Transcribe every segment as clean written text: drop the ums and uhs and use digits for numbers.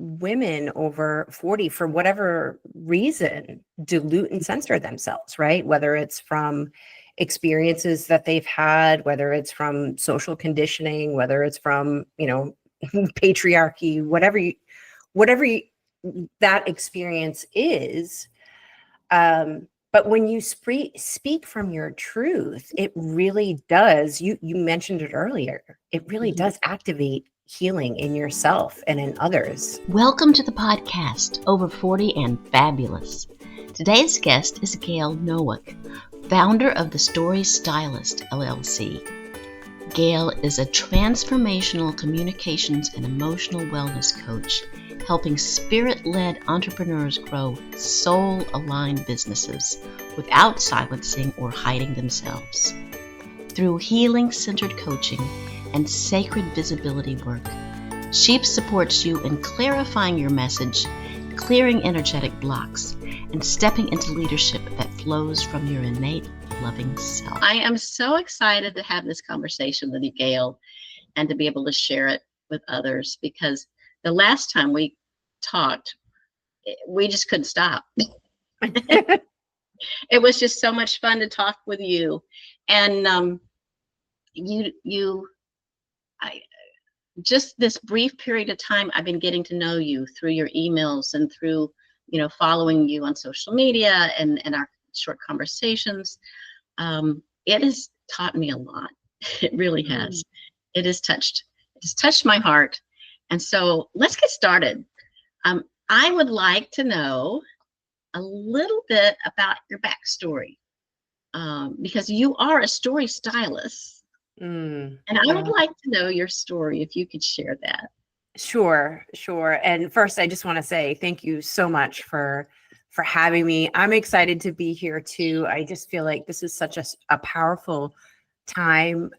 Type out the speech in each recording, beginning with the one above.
women over 40, for whatever reason, dilute and censor themselves, right? Whether it's from experiences that they've had, whether it's from social conditioning, whether it's from, patriarchy, whatever that experience is. But when you speak from your truth, it really does. You mentioned it earlier. It really does activate healing in yourself and in others. Welcome to the podcast, Over 40 and Fabulous. Today's guest is Gail Nowak, founder of the Story Stylist, LLC. Gail is a transformational communications and emotional wellness coach, helping spirit-led entrepreneurs grow soul-aligned businesses without silencing or hiding themselves. Through healing-centered coaching and sacred visibility work, she supports you in clarifying your message, clearing energetic blocks, and stepping into leadership that flows from your innate loving self. I am so excited to have this conversation with you, Gail, and to be able to share it with others, because the last time we talked, we just couldn't stop. It was just so much fun to talk with you. And just this brief period of time, I've been getting to know you through your emails and through, following you on social media and our short conversations. It has taught me a lot. It really has. It has touched my heart. And so let's get started. I would like to know a little bit about your backstory, because you are a story stylist. And I would like to know your story, if you could share that. Sure. And first, I just want to say thank you so much for having me. I'm excited to be here too. I just feel like this is such a powerful time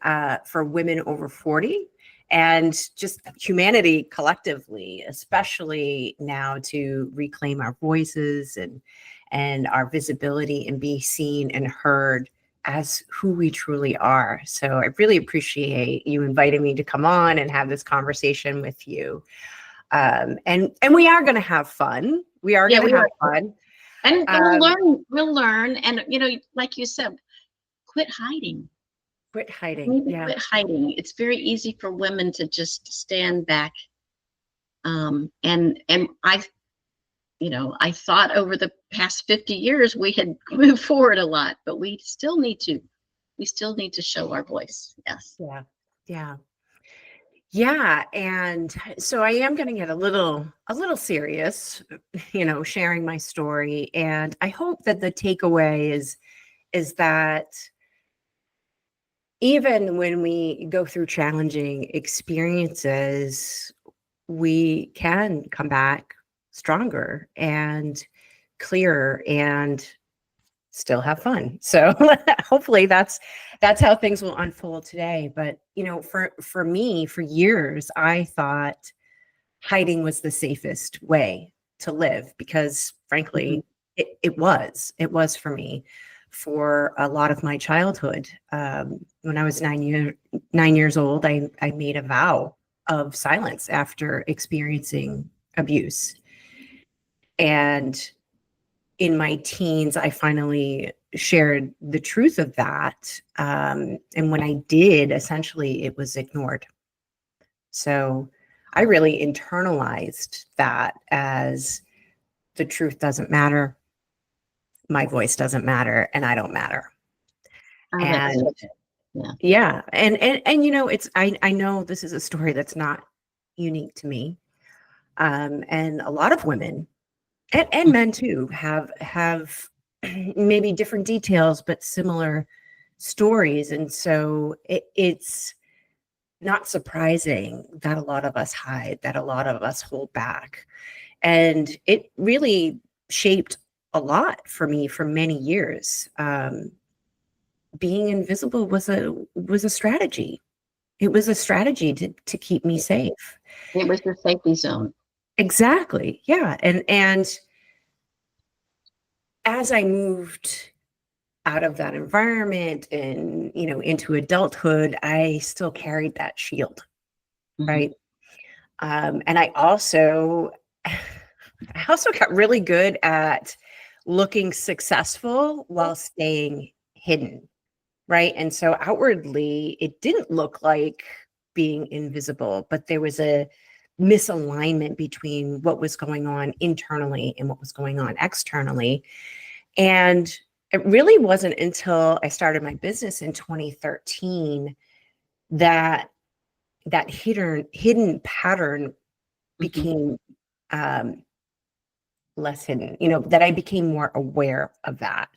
for women over 40 and just humanity collectively, especially now, to reclaim our voices and our visibility and be seen and heard as who we truly are. So I really appreciate you inviting me to come on and have this conversation with you. And we are going to have fun. We are going to have fun. And we'll learn. And, like you said, quit hiding. Quit hiding. Yeah. Quit hiding. It's very easy for women to just stand back. And I thought over the past 50 years we had moved forward a lot, but we still need to show our voice. Yes. Yeah. And so I am going to get a little serious, sharing my story. And I hope that the takeaway is that even when we go through challenging experiences, we can come back stronger and clearer and still have fun. So hopefully that's how things will unfold today. But, for me, for years, I thought hiding was the safest way to live because, frankly, it was for me for a lot of my childhood. When I was 9 years old, I made a vow of silence after experiencing abuse. And in my teens, I finally shared the truth of that. And when I did, essentially, it was ignored. So I really internalized that as the truth doesn't matter, my voice doesn't matter, and I don't matter. And yeah. And it's, I know this is a story that's not unique to me. And a lot of women and men too have maybe different details, but similar stories. And so it's not surprising that a lot of us hide, that a lot of us hold back. And it really shaped a lot for me for many years. Being invisible was a strategy. It was a strategy to keep me safe. It was your safety zone. Exactly. Yeah. And as I moved out of that environment and, into adulthood, I still carried that shield. Right. And I also I also got really good at looking successful while staying hidden, right? And so outwardly, it didn't look like being invisible, but there was a misalignment between what was going on internally and what was going on externally. And it really wasn't until I started my business in 2013 that that hidden pattern became um, less hidden, that I became more aware of that.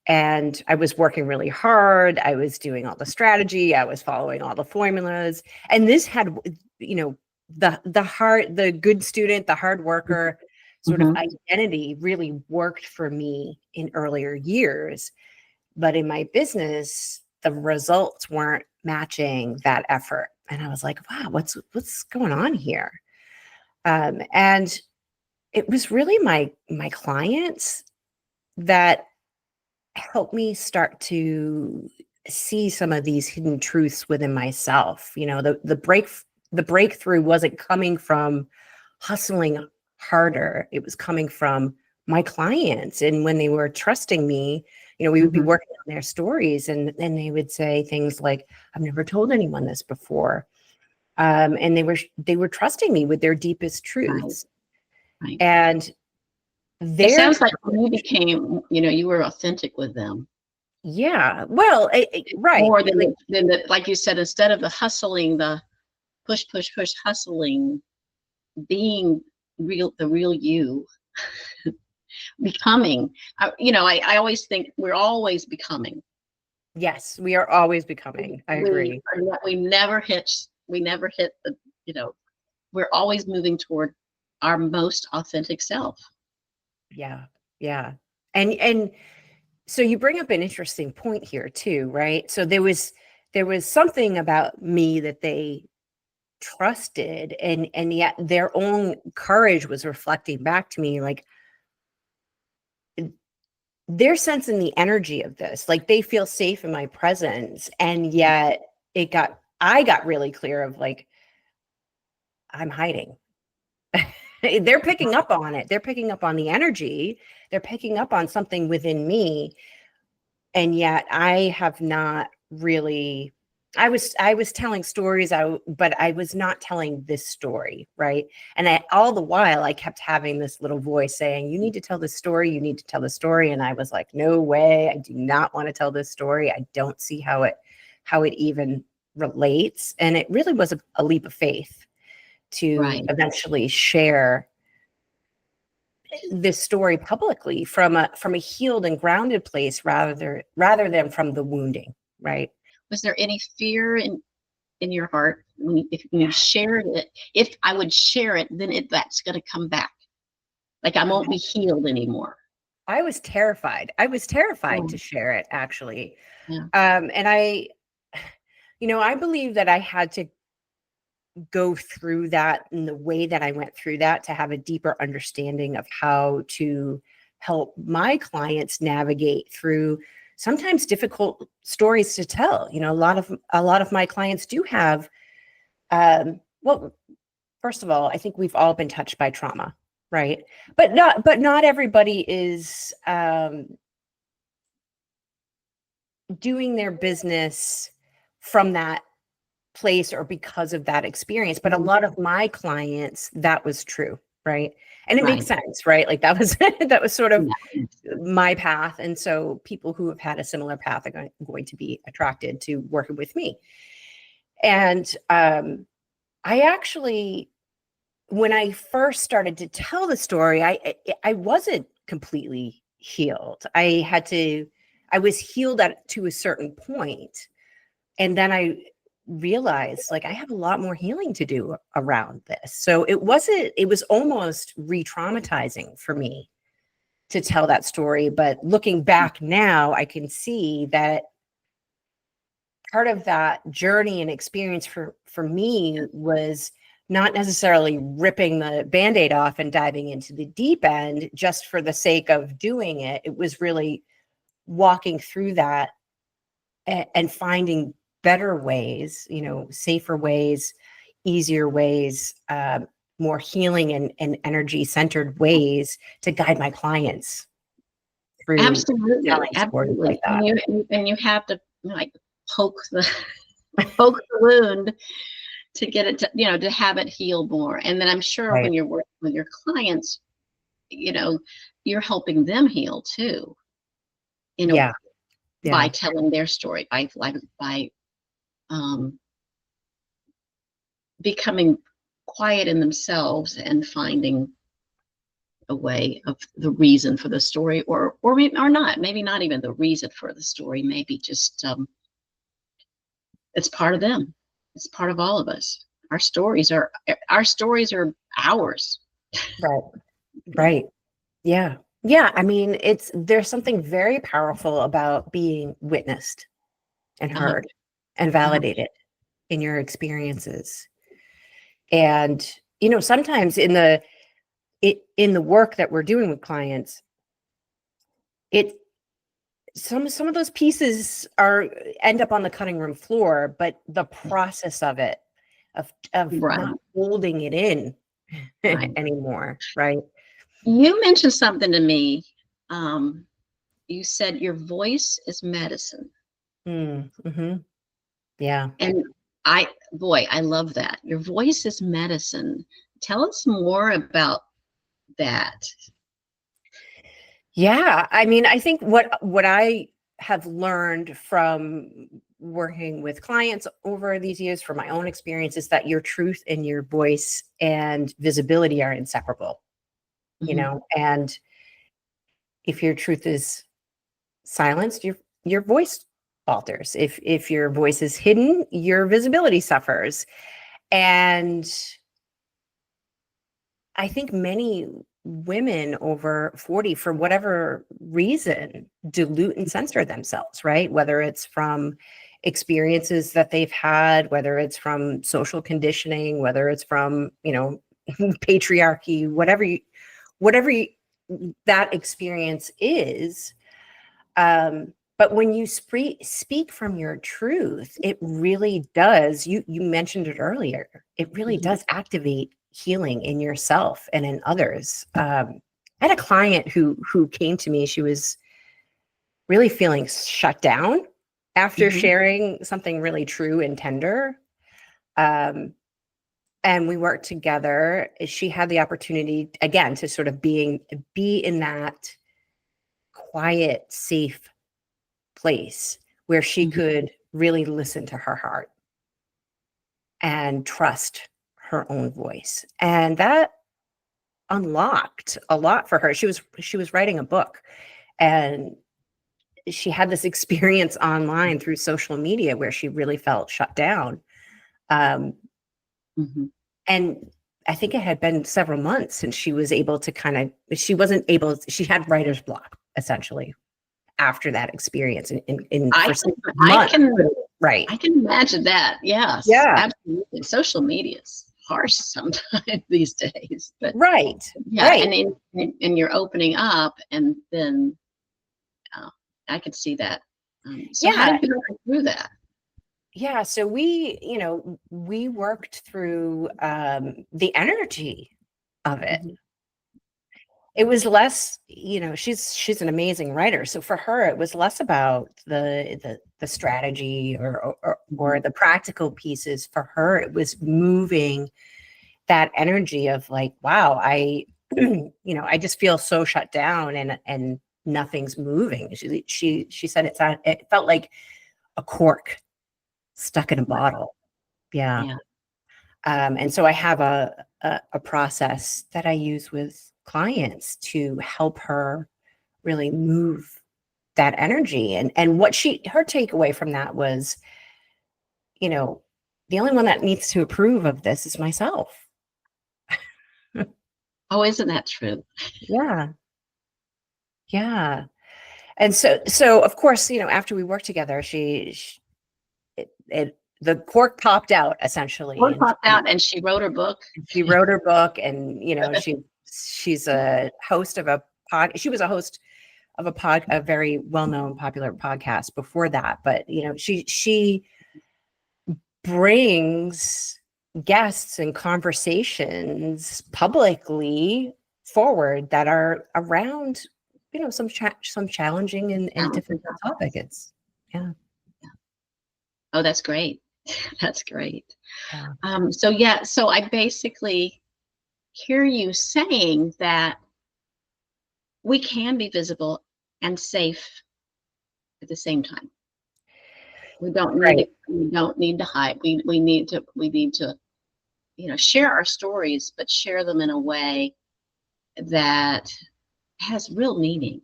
And I was working really hard. I was doing all the strategy. I was following all the formulas. And this had, the good student, the hard worker sort of Mm-hmm. identity really worked for me in earlier years. But in my business, the results weren't matching that effort. And I was like, wow, what's going on here? And it was really my clients that helped me start to see some of these hidden truths within myself. The breakthrough wasn't coming from hustling harder. It was coming from my clients. And when they were trusting me, we would be Mm-hmm. working on their stories, and then they would say things like, I've never told anyone this before. And they were trusting me with their deepest Right, truths. right. And It their sounds like you became, you were authentic with them yeah, well, right. more Like, than the, like you said, instead of the hustling, the push, push, push, hustling, being the real you, becoming. I always think we're always becoming. yes, we are always becoming. I We agree. we never hit the, you know, we're always moving toward our most authentic self. Yeah. Yeah. And so you bring up an interesting point here too, right? So there was something about me that they trusted, and yet their own courage was reflecting back to me, like they're sensing the energy of this. Like they feel safe in my presence. And yet I got really clear of like, I'm hiding. They're picking up on it. They're picking up on the energy. They're picking up on something within me. And yet I have not really. I was telling stories, but I was not telling this story, right? And all the while I kept having this little voice saying, you need to tell this story, you need to tell the story. And I was like, no way, I do not want to tell this story. I don't see how it even relates. And it really was a leap of faith to Right. eventually share this story publicly from a healed and grounded place, rather than from the wounding, right? Was there any fear in your heart when if you shared it? If I would share it, then that's going to come back. Like I won't be healed anymore. I was terrified. I was terrified Oh, to share it, actually. yeah. And I believe that I had to go through that in the way that I went through that to have a deeper understanding of how to help my clients navigate through sometimes difficult stories to tell. A lot of my clients do have, well, first of all, I think we've all been touched by trauma, right? But not everybody is doing their business from that place or because of that experience. But a Mhm. lot of my clients, that was true, right? And it makes Right. sense, right? Like that was that was sort of Yeah. my path. And so people who have had a similar path are going to be attracted to working with me. And I actually, when I first started to tell the story, I wasn't completely healed. I was healed to a certain point, and then I realized like I have a lot more healing to do around this. So it was almost re-traumatizing for me to tell that story. But looking back now, I can see that part of that journey and experience for me was not necessarily ripping the band-aid off and diving into the deep end just for the sake of doing it. It was really walking through that and finding better ways, safer ways, easier ways, more healing and energy centered ways to guide my clients through Absolutely, telling stories like absolutely. that. And you have to like poke the poke the wound to get it to, to have it heal more. And then I'm sure Right. when you're working with your clients, you're helping them heal too, Yeah. by Yeah. telling their story, by um, becoming quiet in themselves and finding a way of the reason for the story, or not, maybe not even the reason for the story, maybe just it's part of them. It's part of all of us. Our stories are ours. Right. Right. Yeah. Yeah. I mean, there's something very powerful about being witnessed and Uh-huh. heard and Uh-huh. validated in your experiences. And, sometimes in the work that we're doing with clients, it some of those pieces end up on the cutting room floor, but the process of it, of Right. not holding it in Right. anymore, right? You mentioned something to me. Um, you said your voice is medicine. Mm-hmm. Yeah. And I love that. Your voice is medicine. Tell us more about that. Yeah. I mean, I think what I have learned from working with clients over these years from my own experience is that your truth and your voice and visibility are inseparable, Mhm. and if your truth is silenced, your voice falters. If your voice is hidden, your visibility suffers. And I think many women over 40, for whatever reason, dilute and censor themselves, right? Whether it's from experiences that they've had, whether it's from social conditioning, whether it's from, patriarchy, whatever that experience is. But when you speak from your truth, it really does. You mentioned it earlier. It really Mhm. does activate healing in yourself and in others. I had a client who came to me. She was really feeling shut down after Mhm. sharing something really true and tender. Um, and we worked together. She had the opportunity again to sort of be in that quiet, safe place where she Mhm. could really listen to her heart and trust her own voice. And that unlocked a lot for her. She was writing a book, and she had this experience online through social media where she really felt shut down. Um, Mhm. and I think it had been several months since she was able to she wasn't able, she had writer's block essentially after that experience I for can, 6 months. Right. I can imagine that. Yes, Yeah. absolutely. Social media is harsh sometimes these days, but Right. yeah, Right. and you're opening up, and then uh, I could see that. So how Yeah. did you go through that? Yeah. So we worked through the energy of it. Mhm. It was less, she's an amazing writer. So for her, it was less about the strategy or Mhm. the practical pieces. For her, it was moving that energy of like, wow, I just feel so shut down and nothing's moving. She said it felt like a cork stuck in a Right. bottle. Yeah. Yeah. And so I have a process that I use with clients to help her really move that energy. And what her takeaway from that was, you know, the only one that needs to approve of this is myself. Oh, isn't that true? Yeah. Yeah. And so of course, after we worked together, the cork popped out essentially, One and popped out, and she wrote her book. she wrote her book, and she's a host of she was a host of a very well-known popular podcast before that, but she brings guests and conversations publicly forward that are around, some challenging and difficult topic. It's yeah. Oh, that's great. That's great. Yeah. So I basically hear you saying that we can be visible and safe at the same time. We don't need Right. to hide. We need to share our stories, but share them in a way that has real meaning.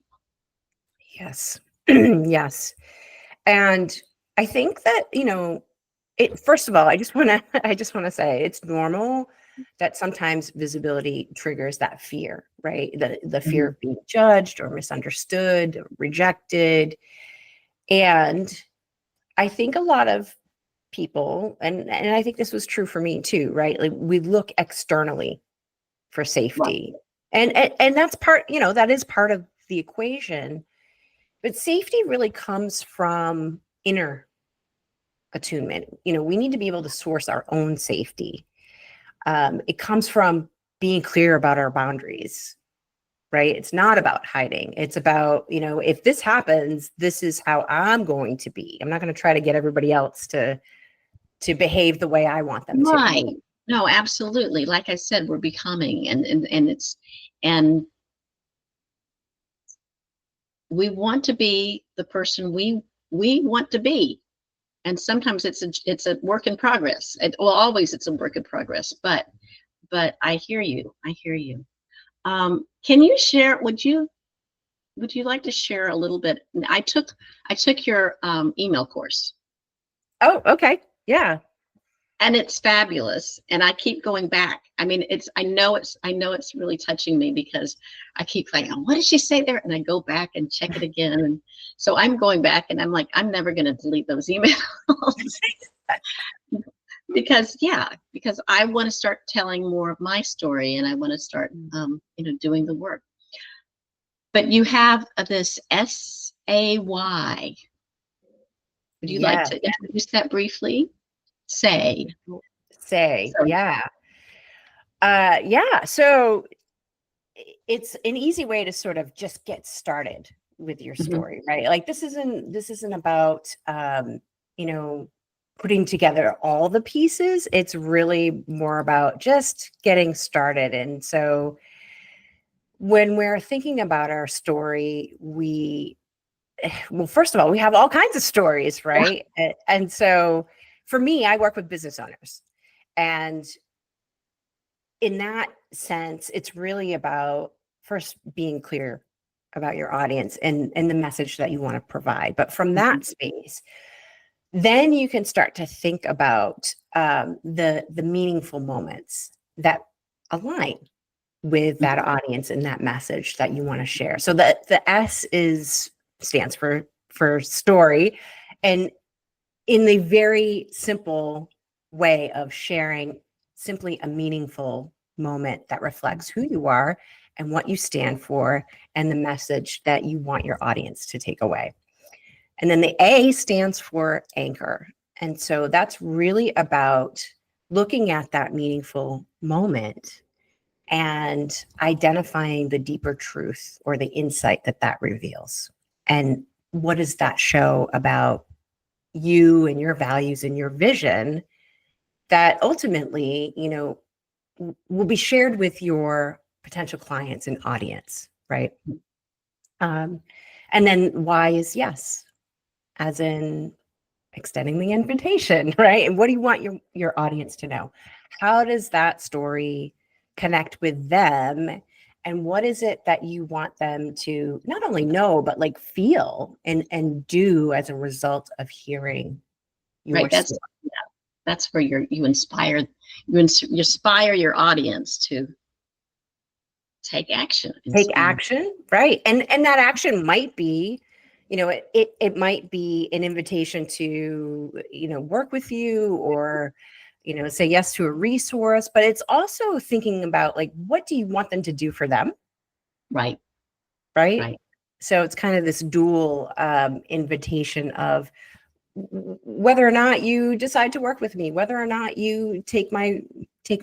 Yes. Yes. And I think that, first of all, I just want to say it's normal that sometimes visibility triggers that fear, right? The fear of being judged or misunderstood, or rejected. And I think a lot of people, and I think this was true for me too, right? Like we look externally for safety. And that's that is part of the equation. But safety really comes from inner attunement. We need to be able to source our own safety. It comes from being clear about our boundaries, right? It's not about hiding. It's about, if this happens, this is how I'm going to be. I'm not going to try to get everybody else to behave the way I want them to. Right. No, absolutely. Like I said, we're becoming, and we want to be the person we want to be. And sometimes it's a work in progress. Always it's a work in progress, but I hear you. Can you share, would you like to share a little bit? I took your email course. Oh, okay. Yeah. And it's fabulous. And I keep going back. I mean, I know it's really touching me because I keep like, oh, what did she say there? And I go back and check it again. And so I'm going back and I'm like, I'm never going to delete those emails. because I want to start telling more of my story, and I want to start, doing the work. But you have this SAY. Would you like to introduce that briefly? Say, yeah. So it's an easy way to sort of just get started with your story, right? Like this isn't about, putting together all the pieces. It's really more about just getting started. And so when we're thinking about our story, first of all, we have all kinds of stories, right? And so for me, I work with business owners. And in that sense, it's really about first being clear about your audience and the message that you want to provide. But from that space, then you can start to think about the meaningful moments that align with that audience and that message that you want to share. So the S stands for story, and in the very simple way of sharing simply a meaningful moment that reflects who you are and what you stand for and the message that you want your audience to take away. And then the A stands for anchor. And so that's really about looking at that meaningful moment and identifying the deeper truth or the insight that reveals. And what does that show about you and your values and your vision that ultimately, will be shared with your potential clients and audience, right? And then Y is yes, as in extending the invitation, right? And what do you want your audience to know? How does that story connect with them? And what is it that you want them to not only know, but like feel and do as a result of hearing your story? That's where you inspire your audience to take action. Right? And that action might be, it might be an invitation to, work with you or, say yes to a resource, but it's also thinking about like, what do you want them to do for them? Right. So it's kind of this dual invitation of whether or not you decide to work with me, whether or not you take my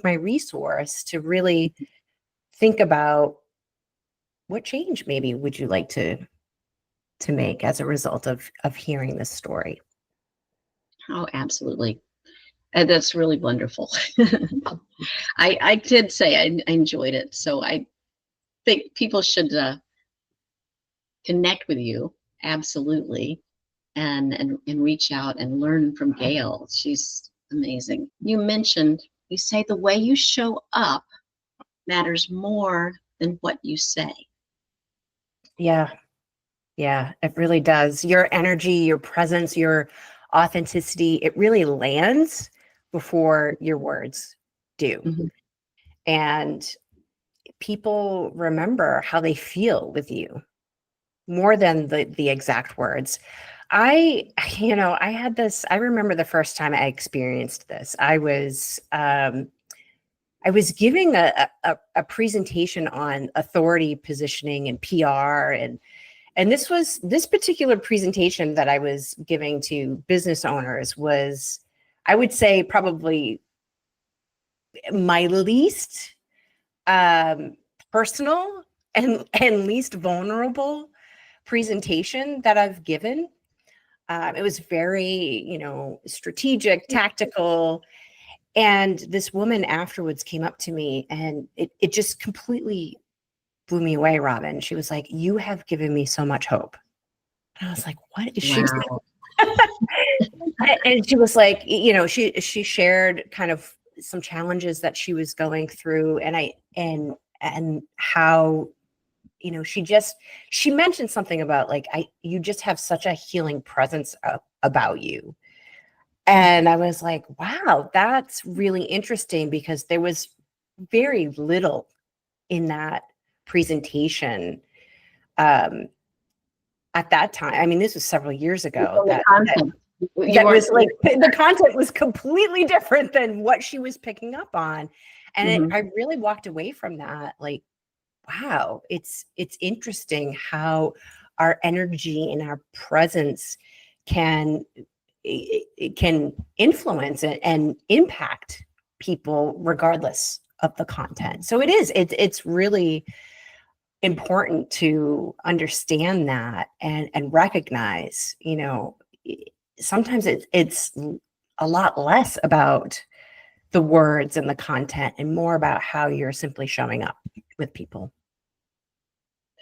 resource to really think about what change maybe would you like to make as a result of hearing this story. Oh, absolutely. And that's really wonderful. I did say I enjoyed it. So I think people should connect with you. Absolutely. And reach out and learn from Gail. She's amazing. You say the way you show up matters more than what you say. Yeah, it really does. Your energy, your presence, your authenticity, it really lands before your words do. Mm-hmm. And people remember how they feel with you more than the exact words. I had this, I remember the first time I experienced this. I was giving a presentation on authority positioning and PR, and this particular presentation that I was giving to business owners was, I would say, probably my least personal and least vulnerable presentation that I've given. It was very, strategic, tactical. And this woman afterwards came up to me, and it just completely blew me away, Robin. She was like, "You have given me so much hope." And I was like, "What is she saying?" And she was like, she shared kind of some challenges that she was going through, and how, she mentioned something about like, you just have such a healing presence about you. And I was like, wow, that's really interesting, because there was very little in that presentation at that time. I mean, this was several years ago. That was like, the content was completely different than what she was picking up on. And I really walked away from that like, wow, it's interesting how our energy and our presence can influence and impact people regardless of the content. So it's really important to understand that and recognize, sometimes it's a lot less about the words and the content and more about how you're simply showing up with people.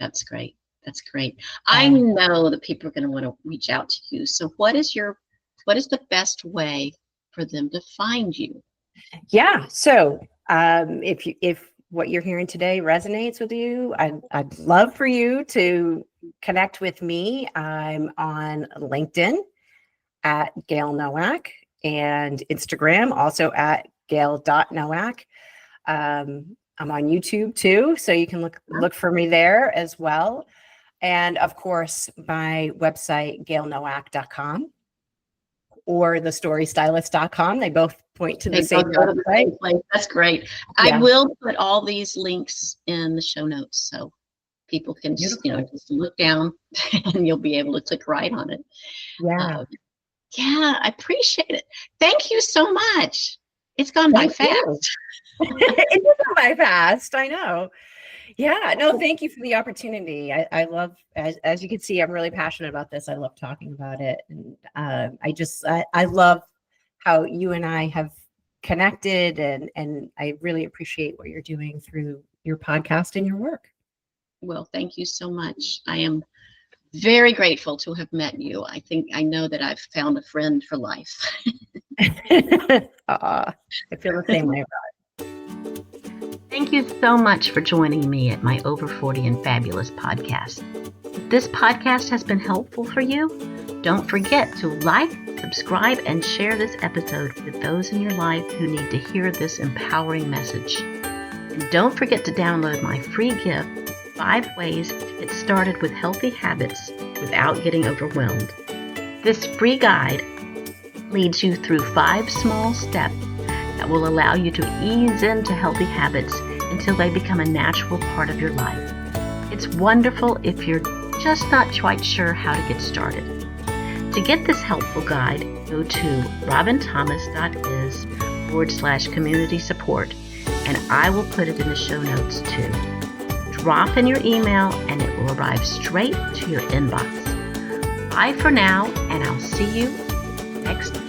That's great. That's great. I know that people are going to want to reach out to you. So what is the best way for them to find you? Yeah. So if what you're hearing today resonates with you, I'd love for you to connect with me. I'm on LinkedIn at Gail Nowak, and Instagram also at gail.nowak. I'm on YouTube too, so you can look for me there as well. And of course, my website, gailnowak.com or thestorystylist.com. They both point to the same website. That's great. Yeah. I will put all these links in the show notes, so people can just look down and you'll be able to click right on it. Yeah. Yeah, I appreciate it. Thank you so much. It's gone by fast. It did go by fast. I know. Yeah. No, thank you for the opportunity. I love, as you can see, I'm really passionate about this. I love talking about it. And I love how you and I have connected, and I really appreciate what you're doing through your podcast and your work. Well, thank you so much. I am very grateful to have met you. I know that I've found a friend for life. I feel the same way about it. Thank you so much for joining me at my Over 40 and Fabulous podcast. If this podcast has been helpful for you, don't forget to like, subscribe, and share this episode with those in your life who need to hear this empowering message. And don't forget to download my free gift, 5 ways to get started with healthy habits without getting overwhelmed. This free guide leads you through 5 small steps that will allow you to ease into healthy habits until they become a natural part of your life. It's wonderful if you're just not quite sure how to get started. To get this helpful guide, go to robinthomas.is/community support, and I will put it in the show notes too. Drop in your email and it will arrive straight to your inbox. Bye for now, and I'll see you next